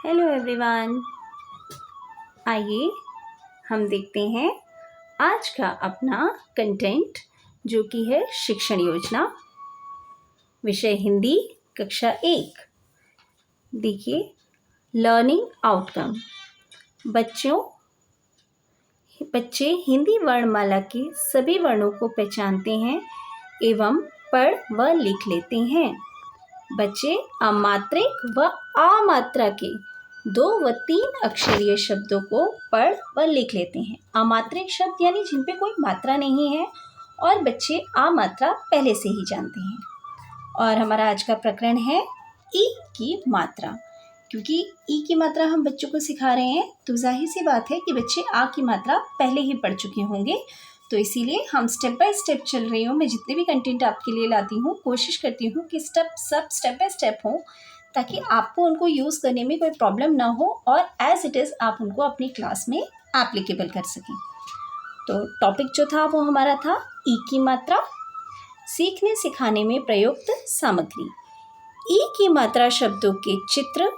Hello everyone, आइए हम देखते हैं आज का अपना कंटेंट जो कि है शिक्षण योजना, विषय हिंदी, कक्षा 1। देखिए, लर्निंग आउटकम। बच्चे हिंदी वर्णमाला के सभी वर्णों को पहचानते हैं एवं पढ़ व लिख लेते हैं। बच्चे अमात्रिक व अमात्रा के 2 व 3 अक्षरीय शब्दों को पढ़ व लिख लेते हैं। अमात्रिक शब्द यानी जिन पे कोई मात्रा नहीं है और बच्चे अमात्रा पहले से ही जानते हैं। और हमारा आज का प्रकरण है ई की मात्रा। क्योंकि ई की मात्रा हम बच्चों को सिखा रहे हैं तो जाहिर सी बात है कि बच्चे आ की मात्रा पहले ही पढ़ चुके होंगे। तो इसीलिए हम स्टेप बाय स्टेप चल रही हूँ। मैं जितने भी कंटेंट आपके लिए लाती हूँ कोशिश करती हूँ कि स्टेप बाय स्टेप हो, ताकि आपको उनको यूज़ करने में कोई प्रॉब्लम ना हो और एज इट इज़ आप उनको अपनी क्लास में एप्लीकेबल कर सकें। तो टॉपिक जो था वो हमारा था ई की मात्रा, सीखने सिखाने में प्रयुक्त सामग्री। ई की मात्रा शब्दों के चित्र,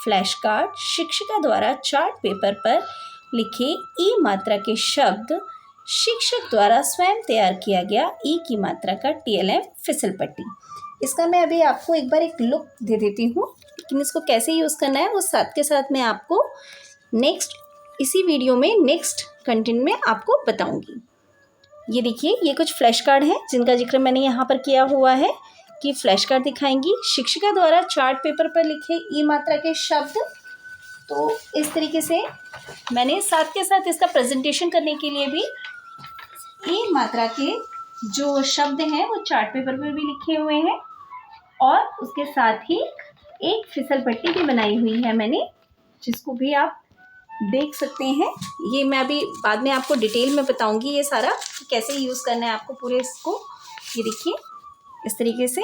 फ्लैश कार्ड, शिक्षिका द्वारा चार्ट पेपर पर लिखे ई मात्रा के शब्द, शिक्षक द्वारा स्वयं तैयार किया गया ई की मात्रा का TLM फिसल पट्टी। इसका मैं अभी आपको एक बार एक लुक दे देती हूँ, लेकिन इसको कैसे यूज़ करना है वो साथ के साथ मैं आपको इसी वीडियो में नेक्स्ट कंटेंट में आपको बताऊँगी। ये देखिए, ये कुछ फ्लैश कार्ड हैं जिनका जिक्र मैंने यहाँ पर किया हुआ है कि फ्लैश कार्ड दिखाएंगी शिक्षिका द्वारा चार्ट पेपर पर लिखे ई मात्रा के शब्द। तो इस तरीके से मैंने साथ के साथ इसका प्रेजेंटेशन करने के लिए भी ई मात्रा के जो शब्द हैं वो चार्ट पेपर पर भी लिखे हुए हैं और उसके साथ ही एक फिसल पट्टी भी बनाई हुई है मैंने, जिसको भी आप देख सकते हैं। ये मैं अभी बाद में आपको डिटेल में बताऊंगी ये सारा कि कैसे यूज़ करना है आपको पूरे इसको। ये देखिए, इस तरीके से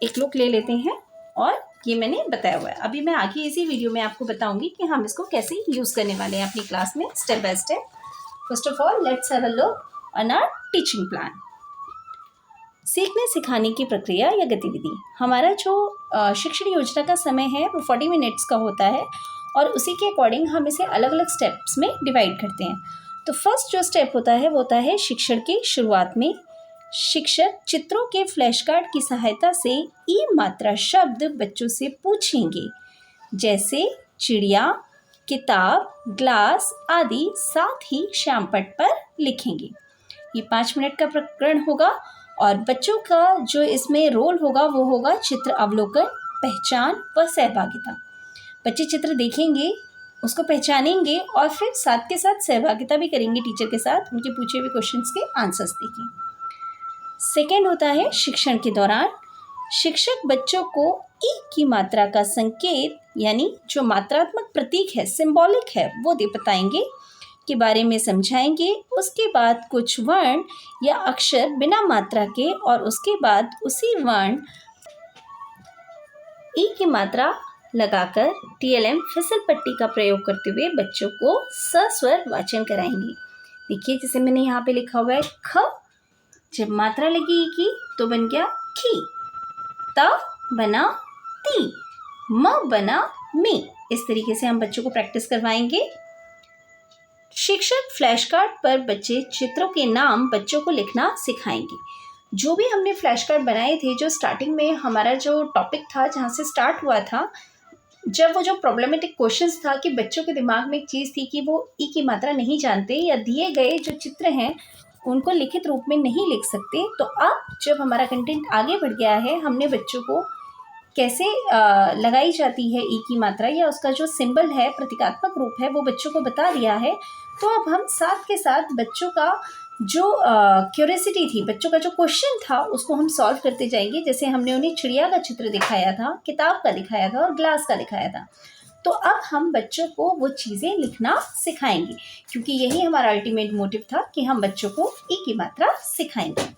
एक लुक ले लेते हैं और ये मैंने बताया हुआ है। अभी मैं आगे इसी वीडियो में आपको बताऊंगी कि हम इसको कैसे यूज़ करने वाले हैं अपनी क्लास में step by step. First of all let's have a look on our teaching plan. सीखने सिखाने की प्रक्रिया या गतिविधि। हमारा जो शिक्षण योजना का समय है वो 40 मिनट्स का होता है और उसी के अकॉर्डिंग हम इसे अलग अलग स्टेप्स में डिवाइड करते हैं। तो फर्स्ट जो स्टेप होता है वो होता है शिक्षण की शुरुआत में शिक्षक चित्रों के फ्लैश कार्ड की सहायता से ई मात्रा शब्द बच्चों से पूछेंगे, जैसे चिड़िया, किताब, ग्लास आदि, साथ ही श्यामपट्ट पर लिखेंगे। ये 5 मिनट का प्रकरण होगा और बच्चों का जो इसमें रोल होगा वो होगा चित्र अवलोकन, पहचान व सहभागिता। बच्चे चित्र देखेंगे, उसको पहचानेंगे और फिर साथ के साथ सहभागिता भी करेंगे टीचर के साथ, उनके पूछे हुए क्वेश्चंस के आंसर्स देखें। सेकेंड होता है शिक्षण के दौरान शिक्षक बच्चों को ई की मात्रा का संकेत यानी जो मात्रात्मक प्रतीक है, सिंबॉलिक है, वो बताएंगे के बारे में समझाएंगे। उसके बाद कुछ वर्ण या अक्षर बिना मात्रा के और उसके बाद उसी वर्ण ई की मात्रा लगाकर TLM फिसल पट्टी का प्रयोग करते हुए बच्चों को सस्वर वाचन कराएंगे। देखिए, जैसे मैंने यहाँ पे लिखा हुआ है ख, जब मात्रा लगी ई की तो बन गया खी, त बना ती, म बना मी। इस तरीके से हम बच्चों को प्रैक्टिस करवाएंगे। शिक्षक फ्लैश कार्ड पर बच्चे चित्रों के नाम बच्चों को लिखना सिखाएंगे। जो भी हमने फ्लैश कार्ड बनाए थे, जो स्टार्टिंग में हमारा जो टॉपिक था जहाँ से स्टार्ट हुआ था, जब वो जो प्रॉब्लमेटिक क्वेश्चंस था कि बच्चों के दिमाग में एक चीज़ थी कि वो ई की मात्रा नहीं जानते या दिए गए जो चित्र हैं उनको लिखित रूप में नहीं लिख सकते। तो अब जब हमारा कंटेंट आगे बढ़ गया है, हमने बच्चों को कैसे लगाई जाती है ई की मात्रा या उसका जो सिंबल है, प्रतीकात्मक रूप है, वो बच्चों को बता दिया है। तो अब हम साथ के साथ बच्चों का जो क्यूरियोसिटी थी, बच्चों का जो क्वेश्चन था, उसको हम सॉल्व करते जाएंगे। जैसे हमने उन्हें चिड़िया का चित्र दिखाया था, किताब का दिखाया था और ग्लास का दिखाया था। तो अब हम बच्चों को वो चीज़ें लिखना सिखाएंगे, क्योंकि यही हमारा अल्टीमेट मोटिव था कि हम बच्चों को ई की मात्रा सिखाएंगे।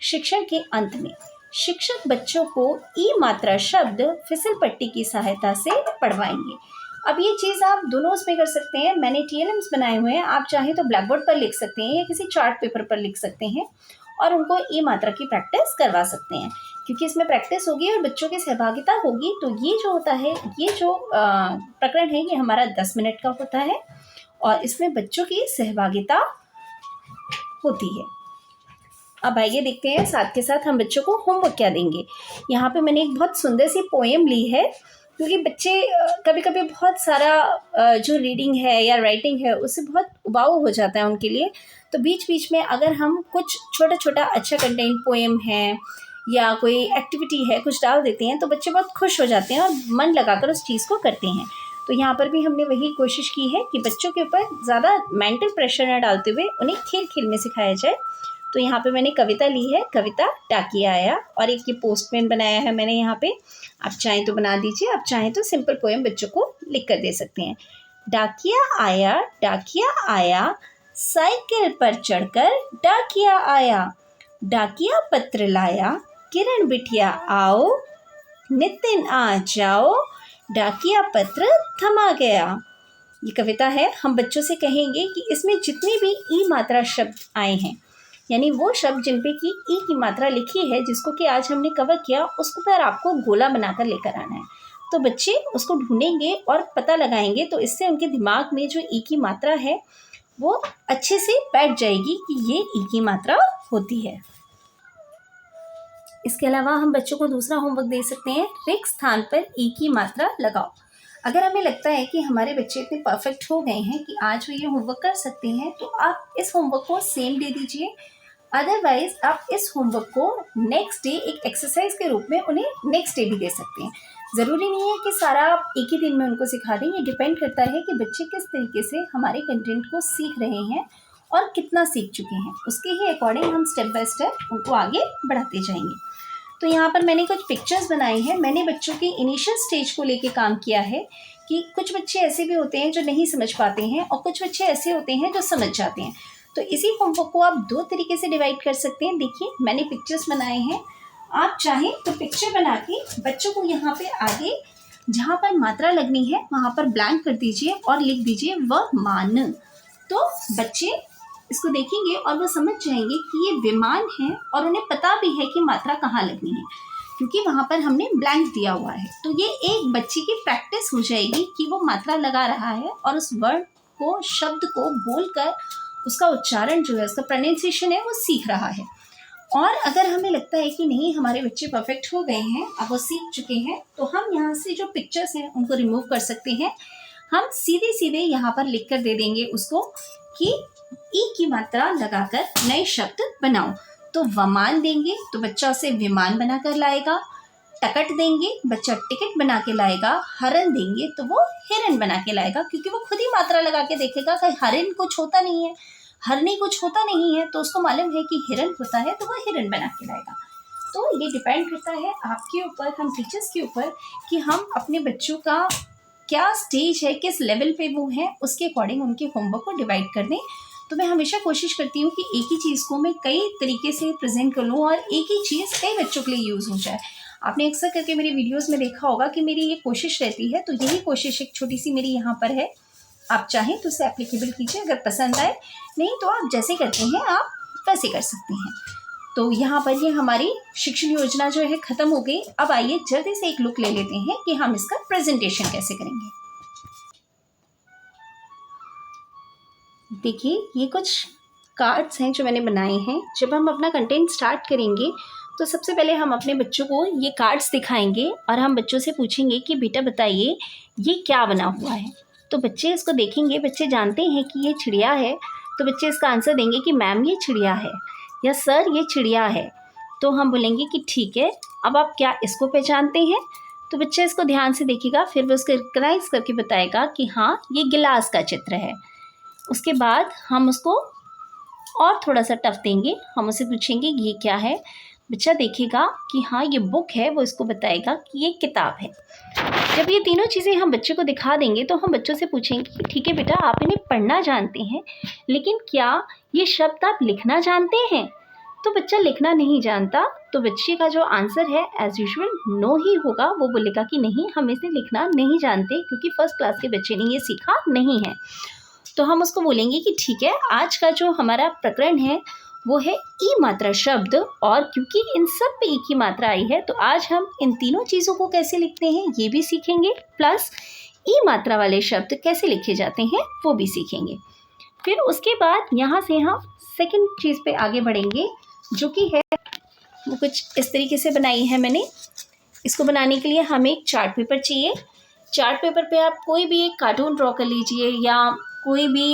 शिक्षण के अंत में शिक्षक बच्चों को ई मात्रा शब्द फिसल पट्टी की सहायता से पढ़वाएंगे। अब ये चीज़ आप दोनों उसमें कर सकते हैं। मैंने TLMs बनाए हुए हैं, आप चाहें तो ब्लैक बोर्ड पर लिख सकते हैं या किसी चार्ट पेपर पर लिख सकते हैं और उनको ई मात्रा की प्रैक्टिस करवा सकते हैं। क्योंकि इसमें प्रैक्टिस होगी और बच्चों की सहभागिता होगी। तो ये जो होता है, ये जो प्रकरण है, ये हमारा 10 मिनट का होता है और इसमें बच्चों की सहभागिता होती है। अब आइए देखते हैं साथ के साथ हम बच्चों को होमवर्क क्या देंगे। यहाँ पे मैंने एक बहुत सुंदर सी पोएम ली है, क्योंकि बच्चे कभी कभी बहुत सारा जो रीडिंग है या राइटिंग है उससे बहुत उबाऊ हो जाता है उनके लिए। तो बीच बीच में अगर हम कुछ छोटा छोटा अच्छा कंटेंट पोएम है या कोई एक्टिविटी है कुछ डाल देते हैं तो बच्चे बहुत खुश हो जाते हैं और मन लगाकर उस चीज़ को करते हैं। तो यहाँ पर भी हमने वही कोशिश की है कि बच्चों के ऊपर ज़्यादा मेंटल प्रेशर न डालते हुए उन्हें खेल खेल में सिखाया जाए। तो यहाँ पे मैंने कविता ली है, कविता डाकिया आया, और एक ये पोस्टमैन बनाया है मैंने यहाँ पे। आप चाहें तो बना दीजिए, आप चाहें तो सिंपल पोएम बच्चों को लिख कर दे सकते हैं। डाकिया आया, साइकिल पर चढ़कर डाकिया आया, डाकिया पत्र लाया, किरण बिटिया आओ, नितिन आ जाओ, डाकिया पत्र थमा गया। ये कविता है। हम बच्चों से कहेंगे कि इसमें जितने भी ई मात्रा शब्द आए हैं, यानी वो शब्द जिन पे की ई की मात्रा लिखी है, जिसको कि आज हमने कवर किया, उसको पर आपको गोला बनाकर लेकर आना है। तो बच्चे उसको ढूंढेंगे और पता लगाएंगे, तो इससे उनके दिमाग में जो ई की मात्रा है वो अच्छे से बैठ जाएगी कि ये ई की मात्रा होती है। इसके अलावा हम बच्चों को दूसरा होमवर्क दे सकते हैं, रिक्त स्थान पर ई की मात्रा लगाओ। अगर हमें लगता है कि हमारे बच्चे इतने परफेक्ट हो गए हैं कि आज वो ये होमवर्क कर सकते हैं, तो आप इस होमवर्क को सेम डे दीजिए। अदरवाइज आप इस होमवर्क को नेक्स्ट डे एक एक्सरसाइज के रूप में उन्हें नेक्स्ट डे भी दे सकते हैं। ज़रूरी नहीं है कि सारा आप एक ही दिन में उनको सिखा दें। ये डिपेंड करता है कि बच्चे किस तरीके से हमारे कंटेंट को सीख रहे हैं और कितना सीख चुके हैं। उसके ही अकॉर्डिंग हम स्टेप बाय स्टेप उनको आगे बढ़ाते जाएंगे। तो यहाँ पर मैंने कुछ पिक्चर्स बनाई हैं। मैंने बच्चों के इनिशियल स्टेज को लेके काम किया है कि कुछ बच्चे ऐसे भी होते हैं जो नहीं समझ पाते हैं और कुछ बच्चे ऐसे होते हैं जो समझ जाते हैं। तो इसी होमवर्क को आप 2 तरीके से डिवाइड कर सकते हैं। देखिए, मैंने पिक्चर्स बनाए हैं। आप चाहें तो पिक्चर बना के बच्चों को यहाँ पे आगे जहाँ पर मात्रा लगनी है वहाँ पर ब्लैंक कर दीजिए और लिख दीजिए व मान। तो बच्चे इसको देखेंगे और वो समझ जाएंगे कि ये विमान है और उन्हें पता भी है कि मात्रा कहाँ लगनी है, क्योंकि वहाँ पर हमने ब्लैंक दिया हुआ है। तो ये एक बच्चे की प्रैक्टिस हो जाएगी कि वो मात्रा लगा रहा है और उस वर्ड को, शब्द को बोलकर उसका उच्चारण जो है, उसका प्रोनाउंसिएशन है, वो सीख रहा है। और अगर हमें लगता है कि नहीं हमारे बच्चे परफेक्ट हो गए हैं, अब वो सीख चुके हैं, तो हम यहाँ से जो पिक्चर्स हैं उनको रिमूव कर सकते हैं। हम सीधे सीधे यहाँ पर लिख कर दे देंगे उसको कि ई की मात्रा लगाकर नए शब्द बनाओ। तो वमान देंगे तो बच्चा उसे विमान बनाकर लाएगा। टकट देंगे, बच्चा टिकट बना के लाएगा। हरन देंगे तो वो हिरन बना के लाएगा, क्योंकि वो खुद ही मात्रा लगा के देखेगा कि हरिन कुछ होता नहीं है, हरनी कुछ होता नहीं है, तो उसको मालूम है कि हिरन होता है, तो वो हिरन बना के लाएगा। तो ये डिपेंड करता है आपके ऊपर, हम टीचर्स के ऊपर, कि हम अपने बच्चों का क्या स्टेज है, किस लेवल पे वो है, उसके अकॉर्डिंग उनके होमवर्क को डिवाइड कर दें। तो मैं हमेशा कोशिश करती हूँ कि एक ही चीज़ को मैं कई तरीके से प्रेजेंट कर लूँ और एक ही चीज़ कई बच्चों के लिए यूज़ हो जाए। आपने अक्सर करके मेरी वीडियोस में देखा होगा कि मेरी ये कोशिश रहती है, तो यही कोशिश एक छोटी सी मेरी यहाँ पर है। आप चाहें तो उसे एप्लीकेबल कीजिए, अगर पसंद आए, नहीं तो आप जैसे करते हैं आप वैसे कर सकते हैं। तो यहाँ पर ये हमारी शिक्षण योजना जो है ख़त्म हो गई। अब आइए जल्दी से एक लुक ले लेते हैं कि हम इसका प्रेजेंटेशन कैसे करेंगे। देखिए, ये कुछ कार्ड्स हैं जो मैंने बनाए हैं। जब हम अपना कंटेंट स्टार्ट करेंगे तो सबसे पहले हम अपने बच्चों को ये कार्ड्स दिखाएंगे और हम बच्चों से पूछेंगे कि बेटा बताइए ये क्या बना हुआ है। तो बच्चे इसको देखेंगे, बच्चे जानते हैं कि ये चिड़िया है, तो बच्चे इसका आंसर देंगे कि मैम ये चिड़िया है, या सर ये चिड़िया है। तो हम बोलेंगे कि ठीक है, अब आप क्या इसको पहचानते हैं। तो बच्चा इसको ध्यान से देखेगा, फिर वो उसको रिकग्नाइज करके बताएगा कि हाँ ये गिलास का चित्र है। उसके बाद हम उसको और थोड़ा सा टफ देंगे, हम उससे पूछेंगे ये क्या है। बच्चा देखेगा कि हाँ ये बुक है, वो इसको बताएगा कि ये किताब है। जब ये तीनों चीज़ें हम बच्चे को दिखा देंगे तो हम बच्चों से पूछेंगे कि ठीक है बेटा, आप इन्हें पढ़ना जानते हैं, लेकिन क्या ये शब्द आप लिखना जानते हैं। तो बच्चा लिखना नहीं जानता, तो बच्चे का जो आंसर है एज़ यूजुअल नो ही होगा। वो बोलेगा कि नहीं, हम इसे लिखना नहीं जानते, क्योंकि फर्स्ट क्लास के बच्चे ने ये सीखा नहीं है। तो हम उसको बोलेंगे कि ठीक है, आज का जो हमारा प्रकरण है वो है ई मात्रा शब्द। और क्योंकि इन सब पे एक ही मात्रा आई है तो आज हम इन तीनों चीज़ों को कैसे लिखते हैं ये भी सीखेंगे, प्लस ई मात्रा वाले शब्द कैसे लिखे जाते हैं वो भी सीखेंगे। फिर उसके बाद यहाँ से हम सेकंड चीज़ पे आगे बढ़ेंगे, जो कि है वो कुछ इस तरीके से बनाई है मैंने। इसको बनाने के लिए हमें एक चार्ट पेपर चाहिए। चार्ट पेपर पे आप कोई भी एक कार्टून ड्रॉ कर लीजिए या कोई भी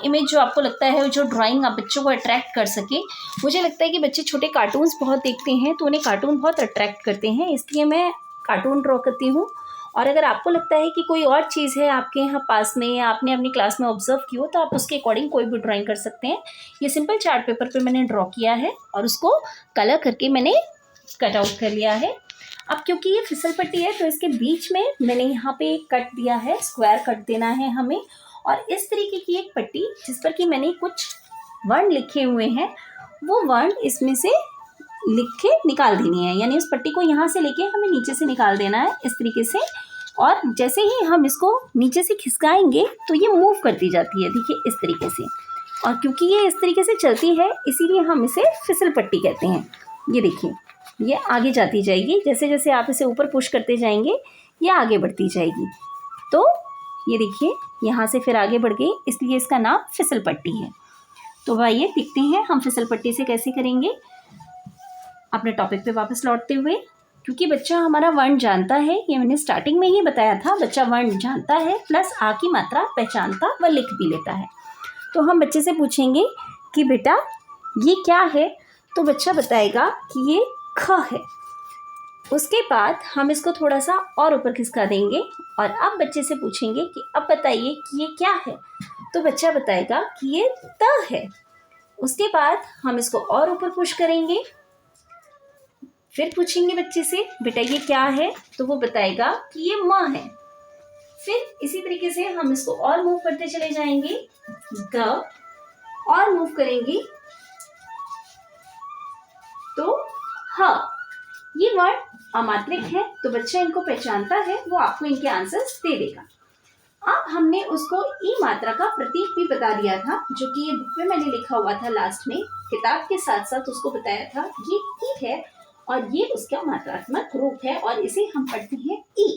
इमेज जो आपको लगता है जो ड्राइंग आप बच्चों को अट्रैक्ट कर सके। मुझे लगता है कि बच्चे छोटे कार्टून्स बहुत देखते हैं तो उन्हें कार्टून बहुत अट्रैक्ट करते हैं, इसलिए मैं कार्टून ड्रॉ करती हूँ। और अगर आपको लगता है कि कोई और चीज़ है आपके यहाँ पास में या आपने अपनी क्लास में ऑब्जर्व की हो तो आप उसके अकॉर्डिंग कोई भी ड्राइंग कर सकते हैं। ये सिंपल चार्ट पेपर पे मैंने ड्रॉ किया है और उसको कलर करके मैंने कट आउट कर लिया है। अब क्योंकि ये फिसल पट्टी है तो इसके बीच में मैंने यहाँ पे एक कट दिया है, स्क्वायर कट देना है हमें। और इस तरीके की एक पट्टी जिस पर कि मैंने कुछ वर्ण लिखे हुए हैं वो वर्ण इसमें से लिख के निकाल देनी है, यानी उस पट्टी को यहाँ से लेके हमें नीचे से निकाल देना है इस तरीके से। और जैसे ही हम इसको नीचे से खिसकाएंगे तो ये मूव करती जाती है, देखिए इस तरीके से। और क्योंकि ये इस तरीके से चलती है इसीलिए हम इसे फिसल पट्टी कहते हैं। ये देखिए ये आगे जाती जाएगी, जैसे जैसे आप इसे ऊपर पुश करते जाएंगे ये आगे बढ़ती जाएगी। तो ये देखिए यहाँ से फिर आगे बढ़ गई, इसलिए इसका नाम फिसल पट्टी है। तो आइए देखते हैं हम फिसल पट्टी से कैसे करेंगे। अपने टॉपिक पे वापस लौटते हुए, क्योंकि बच्चा हमारा वर्ण जानता है, ये मैंने स्टार्टिंग में ही बताया था, बच्चा वर्ण जानता है प्लस आ की मात्रा पहचानता व लिख भी लेता है। तो हम बच्चे से पूछेंगे कि बेटा ये क्या है, तो बच्चा बताएगा कि ये ख है। उसके बाद हम इसको थोड़ा सा और ऊपर खिसका देंगे और अब बच्चे से पूछेंगे कि अब बताइए कि ये क्या है, तो बच्चा बताएगा कि ये त है। उसके बाद हम इसको और ऊपर पुश करेंगे, फिर पूछेंगे बच्चे से बेटा ये क्या है, तो वो बताएगा कि ये माँ है। फिर इसी तरीके से हम इसको और मूव करते चले जाएंगे, ग और मूव करेंगे तो ह। ये वर्ड अमात्रिक है तो बच्चा इनको पहचानता है, वो आपको इनके आंसर्स दे देगा। अब हमने उसको ई मात्रा का प्रतीक भी बता दिया था, जो कि ये बुक में मैंने लिखा हुआ था लास्ट में, किताब के साथ साथ उसको बताया था ये ई है और ये उसका मात्रात्मक रूप है और इसे हम पढ़ते हैं ई।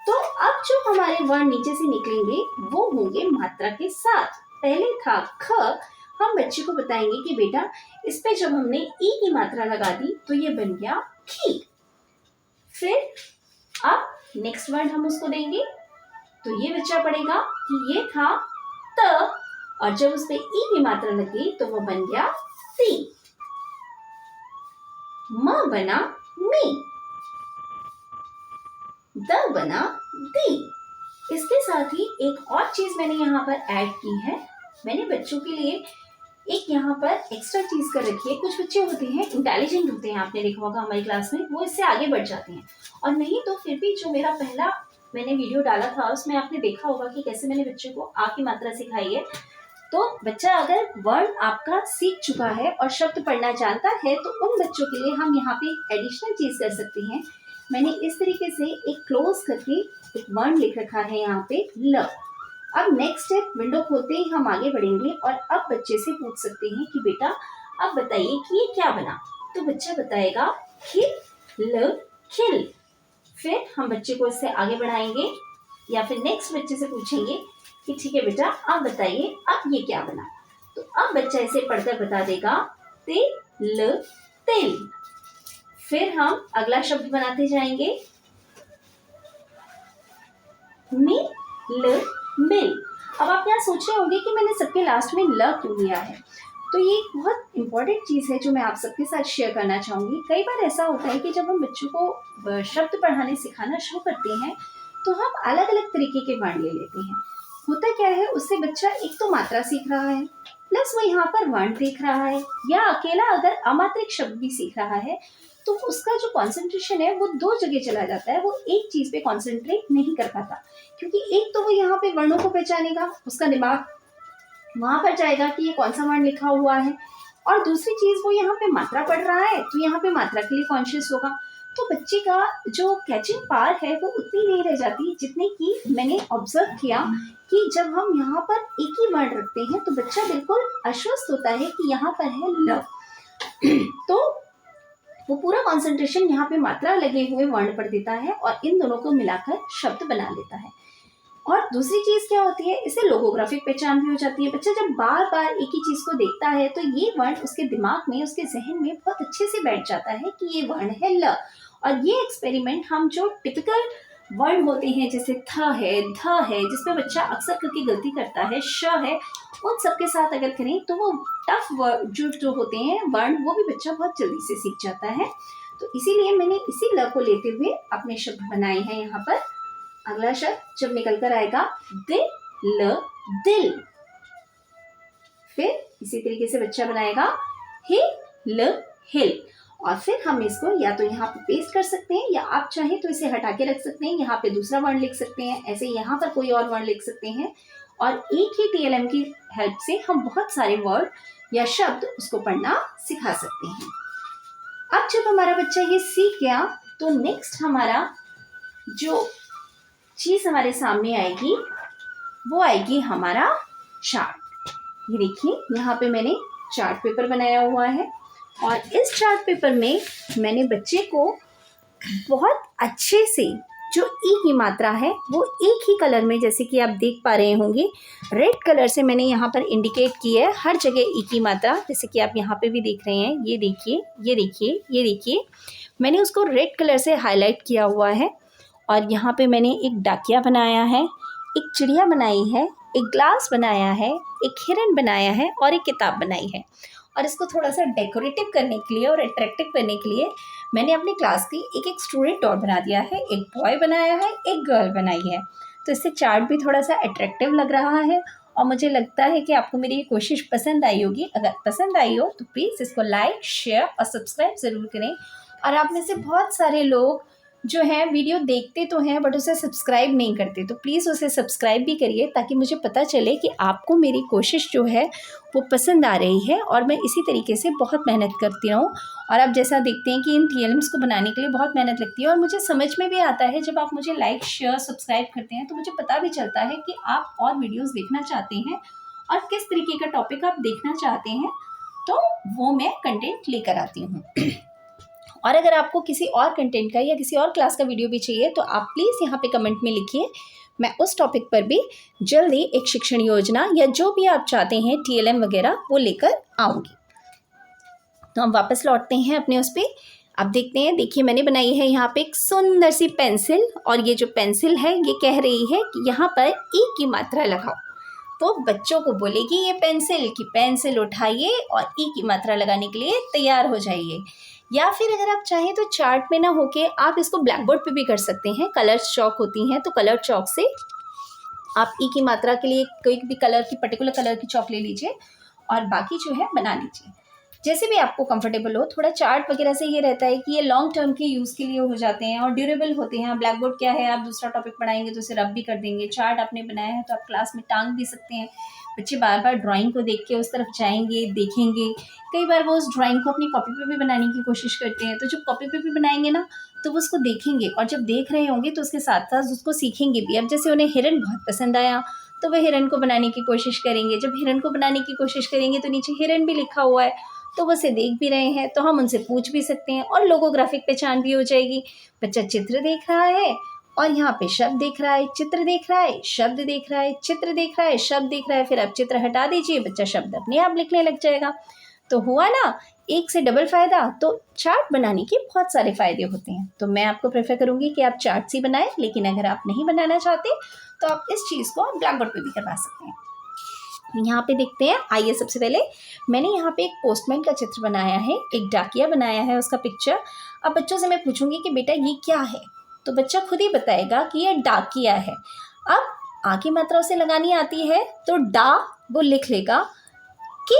तो अब जो हमारे वर्ण नीचे से निकलेंगे वो होंगे मात्रा के साथ। पहले था ख, हम बच्चे को बताएंगे कि बेटा इस पे जब हमने ई की मात्रा लगा दी तो ये बन गया खी। फिर अब नेक्स्ट वर्ड हम उसको देंगे तो ये बच्चा पढ़ेगा कि ये था त और जब उस पे ई की मात्रा लगी तो वो बन गया ती। म बना मी, द बना दी। इसके साथ ही एक और चीज मैंने यहाँ पर ऐड की है, मैंने बच्चों के लिए एक यहाँ पर एक्स्ट्रा चीज कर रखी है। कुछ बच्चे होते हैं इंटेलिजेंट होते हैं, आपने देखा होगा हमारी क्लास में, वो इससे आगे बढ़ जाते हैं, और नहीं तो फिर भी जो मेरा पहला मैंने वीडियो डाला था उसमें आपने देखा होगा कि कैसे मैंने बच्चों को आ की मात्रा सिखाई है। तो बच्चा अगर वर्ण आपका सीख चुका है और शब्द पढ़ना जानता है तो उन बच्चों के लिए हम यहाँ पे एडिशनल चीज कर सकते हैं। मैंने इस तरीके से एक क्लोज करके एक वर्ण लिख रखा है यहाँ पे ल। अब नेक्स्ट स्टेप विंडो खोलते ही हम आगे बढ़ेंगे और अब बच्चे से पूछ सकते हैं कि बेटा अब बताइए कि ये क्या बना, तो बच्चा बताएगा खिल ल खिल। फिर हम बच्चे को इससे आगे बढ़ाएंगे या फिर नेक्स्ट बच्चे से पूछेंगे कि ठीक है बेटा अब बताइए अब ये क्या बना, तो अब बच्चा इसे पढ़कर बता देगा तिल तिल। फिर हम अगला शब्द बनाते जाएंगे मिल मिल। अब आप यहाँ सोच रहे होंगे कि मैंने सबके लास्ट में ल क्यों लिया है, तो ये एक बहुत इंपॉर्टेंट चीज़ है जो मैं आप सबके साथ शेयर करना चाहूँगी। कई बार ऐसा होता है कि जब हम बच्चों को शब्द पढ़ाने सिखाना शुरू करते हैं तो हम अलग अलग तरीके के वर्ण ले लेते हैं। होता क्या है, उससे बच्चा एक तो मात्रा सीख रहा है प्लस वो यहाँ पर वर्ण देख रहा है, या अकेला अगर अमात्रिक शब्द भी सीख रहा है तो उसका जो कंसंट्रेशन है वो दो जगह चला जाता है, वो एक चीज पे कंसंट्रेट नहीं कर पाता। क्योंकि एक तो वो यहाँ पे वर्णों को पहचानेगा, उसका दिमाग वहां पर जाएगा कि ये कौन सा वर्ण लिखा हुआ है, और दूसरी चीज वो यहाँ पे मात्रा पढ़ रहा है तो यहाँ पे मात्रा के लिए कॉन्शियस होगा। तो बच्चे का जो कैचिंग पावर है वो उतनी नहीं रह जाती जितनी कि मैंने ऑब्जर्व किया कि जब हम यहाँ पर एक ही वर्ण रखते हैं तो बच्चा बिल्कुल आश्वस्त होता है कि यहाँ पर है ल। तो वो पूरा कंसंट्रेशन यहाँ पे मात्रा लगे हुए वर्ण पर देता है और इन दोनों को मिलाकर शब्द बना लेता है। और दूसरी चीज क्या होती है, इससे लोगोग्राफिक पहचान भी हो जाती है। बच्चा जब बार बार एक ही चीज को देखता है तो ये वर्ण उसके दिमाग में, उसके जहन में बहुत अच्छे से बैठ जाता है कि ये वर्ण है ल। और ये एक्सपेरिमेंट हम जो टिपिकल वर्ण होते हैं जैसे थ है, ध है, जिसमें बच्चा अक्सर करके गलती करता है, श है, उन सबके साथ अगर करें तो वो टफ जो होते हैं वर्ण वो भी बच्चा बहुत जल्दी से सीख जाता है। तो इसीलिए मैंने इसी ल को लेते हुए अपने शब्द बनाए हैं यहाँ पर। अगला शब्द जब निकल कर आएगा दिल, दिल। फिर इसी तरीके से बच्चा बनाएगा हिल, हिल। और फिर हम इसको या तो यहाँ पे पेस्ट कर सकते हैं या आप चाहें तो इसे हटा के रख सकते हैं, यहाँ पे दूसरा वर्ण लिख सकते हैं, ऐसे यहाँ पर कोई और वर्ण लिख सकते हैं। और एक ही TLM की हेल्प से हम बहुत सारे वर्ड या शब्द उसको पढ़ना सिखा सकते हैं। अब जब हमारा बच्चा ये सीख गया तो नेक्स्ट हमारा जो चीज हमारे सामने आएगी वो आएगी हमारा चार्ट। ये देखिए यहाँ पे मैंने चार्ट पेपर बनाया हुआ है और इस चार्ट पेपर में मैंने बच्चे को बहुत अच्छे से जो ई की मात्रा है वो एक ही कलर में, जैसे कि आप देख पा रहे होंगे रेड कलर से मैंने यहाँ पर इंडिकेट की है हर जगह ई की मात्रा, जैसे कि आप यहाँ पे भी देख रहे हैं। ये देखिए, ये देखिए, ये देखिए, मैंने उसको रेड कलर से हाईलाइट किया हुआ है। और यहाँ पे मैंने एक डाकिया बनाया है, एक चिड़िया बनाई है, एक ग्लास बनाया है, एक हिरन बनाया है और एक किताब बनाई है। और इसको थोड़ा सा डेकोरेटिव करने के लिए और अट्रैक्टिव करने के लिए मैंने अपनी क्लास की एक स्टूडेंट और बना दिया है, एक बॉय बनाया है, एक गर्ल बनाई है। तो इससे चार्ट भी थोड़ा सा अट्रैक्टिव लग रहा है और मुझे लगता है कि आपको मेरी ये कोशिश पसंद आई होगी। अगर पसंद आई हो तो प्लीज़ इसको लाइक, शेयर और सब्सक्राइब ज़रूर करें। और आप में से बहुत सारे लोग जो है वीडियो देखते तो हैं बट उसे सब्सक्राइब नहीं करते, तो प्लीज़ उसे सब्सक्राइब भी करिए ताकि मुझे पता चले कि आपको मेरी कोशिश जो है वो पसंद आ रही है और मैं इसी तरीके से बहुत मेहनत करती रहूँ। और आप जैसा देखते हैं कि इन TLMs को बनाने के लिए बहुत मेहनत लगती है और मुझे समझ में भी आता है जब आप मुझे लाइक, शेयर, सब्सक्राइब करते हैं तो मुझे पता भी चलता है कि आप और वीडियोज़ देखना चाहते हैं और किस तरीके का टॉपिक आप देखना चाहते हैं, तो वो मैं कंटेंट लेकर आती हूँ। और अगर आपको किसी और कंटेंट का या किसी और क्लास का वीडियो भी चाहिए तो आप प्लीज़ यहाँ पे कमेंट में लिखिए, मैं उस टॉपिक पर भी जल्दी एक शिक्षण योजना या जो भी आप चाहते हैं TLM वगैरह वो लेकर आऊँगी। तो हम वापस लौटते हैं अपने उस पर। अब देखते हैं, देखिए मैंने बनाई है यहाँ पे एक सुंदर सी पेंसिल और ये जो पेंसिल है ये कह रही है कि यहाँ पर ई की मात्रा लगाओ। तो बच्चों को बोलेगी ये पेंसिल कि पेंसिल उठाइए और ई की मात्रा लगाने के लिए तैयार हो जाइए। या फिर अगर आप चाहें तो चार्ट में ना होके आप इसको ब्लैक बोर्ड पे भी कर सकते हैं। कलर चॉक होती हैं तो कलर चॉक से आप ई की मात्रा के लिए कोई भी कलर की, पर्टिकुलर कलर की चॉक ले लीजिए और बाकी जो है बना लीजिए, जैसे भी आपको कंफर्टेबल हो। थोड़ा चार्ट वगैरह से ये रहता है कि ये लॉन्ग टर्म के यूज़ के लिए हो जाते हैं और ड्यूरेबल होते हैं। ब्लैक बोर्ड क्या है, आप दूसरा टॉपिक पढ़ाएंगे तो उसे रब भी कर देंगे। चार्ट आपने बनाया है तो आप क्लास में टांग भी सकते हैं। बच्चे बार बार ड्राइंग को देख के उस तरफ जाएंगे, देखेंगे। कई बार वो उस ड्राइंग को अपनी कॉपी पे भी बनाने की कोशिश करते हैं, तो जब कॉपी पे भी बनाएंगे ना तो वो उसको देखेंगे और जब देख रहे होंगे तो उसके साथ साथ उसको सीखेंगे भी। अब जैसे उन्हें हिरन बहुत पसंद आया तो वह हिरन को बनाने की कोशिश करेंगे। जब हिरन को बनाने की कोशिश करेंगे तो नीचे हिरन भी लिखा हुआ है तो वो उसे देख भी रहे हैं तो हम उनसे पूछ भी सकते हैं और लोगोग्राफिक पहचान भी हो जाएगी। बच्चा चित्र देख रहा है और यहाँ पे शब्द देख रहा है, चित्र देख रहा है, शब्द देख रहा है, चित्र देख रहा है, शब्द देख रहा है। फिर आप चित्र हटा दीजिए, बच्चा शब्द अपने आप लिखने लग जाएगा। तो हुआ ना एक से डबल फ़ायदा। तो चार्ट बनाने के बहुत सारे फ़ायदे होते हैं, तो मैं आपको प्रेफर करूँगी कि आप चार्ट ही बनाएं। लेकिन अगर आप नहीं बनाना चाहते तो आप इस चीज़ को ब्लैक बोर्ड पर भी करवा सकते हैं। यहाँ पे देखते हैं, आइए सबसे पहले मैंने यहाँ पे एक पोस्टमैन का चित्र बनाया है, एक डाकिया बनाया है उसका पिक्चर। अब बच्चों से मैं पूछूंगी कि बेटा ये क्या है, तो बच्चा खुद ही बताएगा कि ये डाकिया है। अब आ की मात्रा उसे लगानी आती है तो डा वो लिख लेगा कि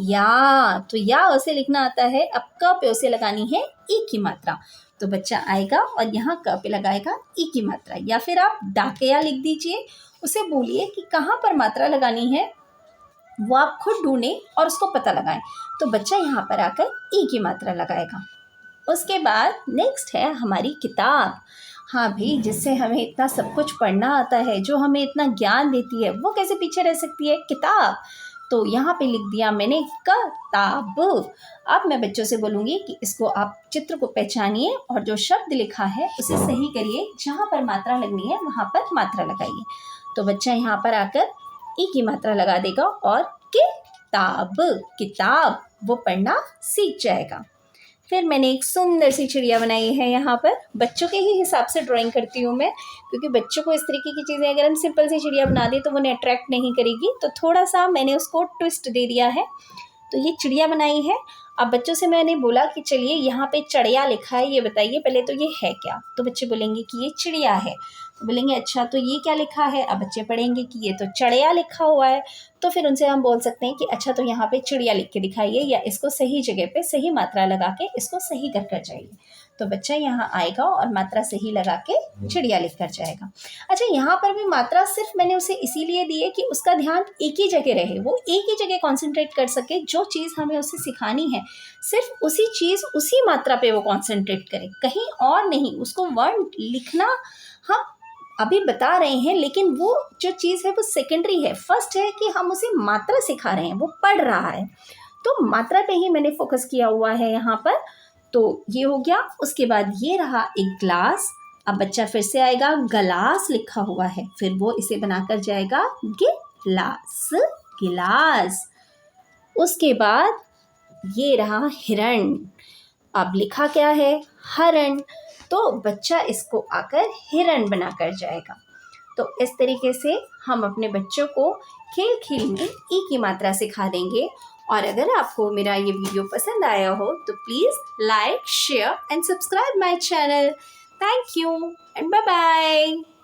या, तो या उसे लिखना आता है। अब क पे उसे लगानी है ई की मात्रा, तो बच्चा आएगा और यहाँ क पे लगाएगा ई की मात्रा। या फिर आप डाकिया लिख दीजिए, उसे बोलिए कि कहाँ पर मात्रा लगानी है वो आप खुद ढूंढें और उसको पता लगाएं। तो बच्चा यहाँ पर आकर ई की मात्रा लगाएगा। उसके बाद नेक्स्ट है हमारी किताब। हाँ भाई, जिससे हमें इतना सब कुछ पढ़ना आता है, जो हमें इतना ज्ञान देती है, वो कैसे पीछे रह सकती है? किताब। तो यहाँ पे लिख दिया मैंने किताब। अब मैं बच्चों से बोलूँगी कि इसको आप चित्र को पहचानिए और जो शब्द लिखा है उसे सही करिए, जहाँ पर मात्रा लगनी है वहाँ पर मात्रा लगाइए। तो बच्चा यहाँ पर आकर ई की मात्रा लगा देगा और किताब, किताब वो पढ़ना सीख जाएगा। फिर मैंने एक सुंदर सी चिड़िया बनाई है। यहाँ पर बच्चों के ही हिसाब से ड्राइंग करती हूँ मैं, क्योंकि बच्चों को इस तरीके की चीज़ें अगर हम सिंपल सी चिड़िया बना दें तो वो उन्हें अट्रैक्ट नहीं करेगी, तो थोड़ा सा मैंने उसको ट्विस्ट दे दिया है। तो ये चिड़िया बनाई है। अब बच्चों से मैंने बोला कि चलिए यहाँ पे चिड़िया लिखा है, ये बताइए पहले तो ये है क्या? तो बच्चे बोलेंगे कि ये चिड़िया है। तो बोलेंगे अच्छा तो ये क्या लिखा है? अब बच्चे पढ़ेंगे कि ये तो चिड़िया लिखा हुआ है। तो फिर उनसे हम बोल सकते हैं कि अच्छा तो यहाँ पे चिड़िया लिख के दिखाइए, या इसको सही जगह पे सही मात्रा लगा के इसको सही कर जाइए। तो बच्चा यहाँ आएगा और मात्रा सही लगा के चिड़िया लिख कर जाएगा। अच्छा, यहाँ पर भी मात्रा सिर्फ मैंने उसे इसीलिए दी है कि उसका ध्यान एक ही जगह रहे, वो एक ही जगह कॉन्सेंट्रेट कर सके। जो चीज़ हमें उसे सिखानी है सिर्फ उसी चीज़ उसी मात्रा पे वो कॉन्सेंट्रेट करे, कहीं और नहीं। उसको वर्ड लिखना हम अभी बता रहे हैं, लेकिन वो जो चीज़ है वो सेकेंडरी है। फर्स्ट है कि हम उसे मात्रा सिखा रहे हैं, वो पढ़ रहा है, तो मात्रा पे ही मैंने फोकस किया हुआ है यहाँ पर। तो ये हो गया। उसके बाद ये रहा एक ग्लास। अब बच्चा फिर से आएगा, गलास लिखा हुआ है, फिर वो इसे बनाकर जाएगा गिलास, गिलास। उसके बाद ये रहा हिरण। अब लिखा क्या है? हरण। तो बच्चा इसको आकर हिरण बनाकर जाएगा। तो इस तरीके से हम अपने बच्चों को खेल खेल में ई की मात्रा सिखा देंगे। और अगर आपको मेरा ये वीडियो पसंद आया हो तो please like, share and subscribe my channel. Thank you and bye bye.